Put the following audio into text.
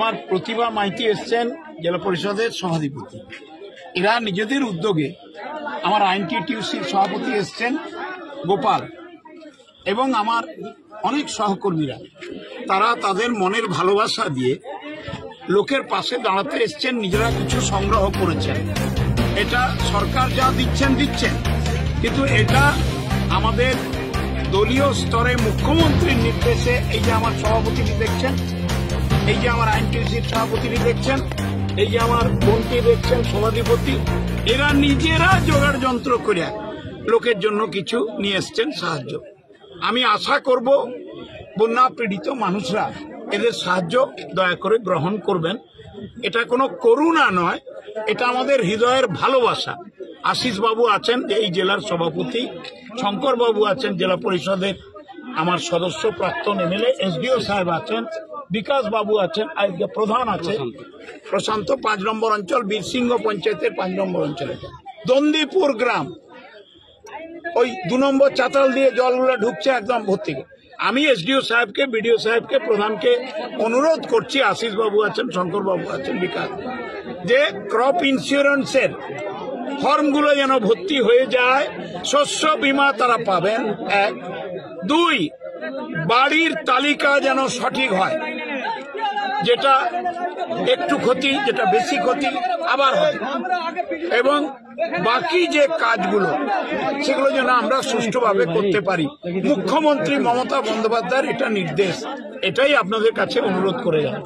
আমার প্রতিভা মাইতি এসছেন জেলা পরিষদের সভাধিপতি। এরা নিজেদের উদ্যোগে আমার আইএনটিটিউসির সভাপতি এসছেন গোপাল এবং আমার অনেক সহকর্মীরা, তারা তাদের মনের ভালোবাসা দিয়ে লোকের পাশে দাঁড়াতে এসছেন, নিজেরা কিছু সংগ্রহ করেছেন। এটা সরকার যা দিচ্ছেন, কিন্তু এটা আমাদের দলীয় স্তরে মুখ্যমন্ত্রীর নির্দেশে, এই যে আমার সভাপতিটি দেখছেন, এই যে আমার আইএনটিটিউসির সভাপতিটি দেখছেন, এই যে আমার বোনটি দেখছেন সভাধিপতি, এরা নিজেরা জোগাড় যন্ত্র করে লোকের জন্য কিছু নিয়ে এসছেন সাহায্য। আমি আশা করব বন্যা পীড়িত মানুষরা এদের সাহায্য দয়া করে গ্রহণ করবেন। এটা কোনো করুণা নয়, এটা আমাদের হৃদয়ের ভালোবাসা। আশিস বাবু আছেন এই জেলার সভাপতি, শঙ্কর বাবু আছেন জেলা পরিষদের আমার সদস্য প্রাক্তন এমএলএ, এসডিও সাহেব আছেন, বিকাশ বাবু আছেন, আজকে প্রধান আছে প্রশান্ত 5 নম্বর অঞ্চল, বীরসিংহ পঞ্চায়েতের 5 নম্বর অঞ্চলে দন্দিপুর গ্রাম, ওই 2 নম্বর চাতাল দিয়ে জলগুলো ঢুকছে একদম ভর্তি। আমি এসডিও সাহেবকে, বিডিও সাহেবকে, প্রধানকে অনুরোধ করছি, আশিস বাবু আছেন, শঙ্কর বাবু আছেন, বিকাশ, যে ক্রপ ইন্স্যুরেন্সের ফর্মগুলো যেন ভর্তি হয়ে যায়, শস্য বীমা তারা পাবেন 1, 2 বাড়ির তালিকা যেন সঠিক হয়, যেটা একটু ক্ষতি, যেটা বেশি ক্ষতি আবার হয়, এবং বাকি যে কাজগুলো সেগুলো যেন আমরা সুষ্ঠুভাবে করতে পারি। মুখ্যমন্ত্রী মমতা বন্দ্যোপাধ্যায়ের এটা নির্দেশ, এটাই আপনাদের কাছে অনুরোধ করে যান।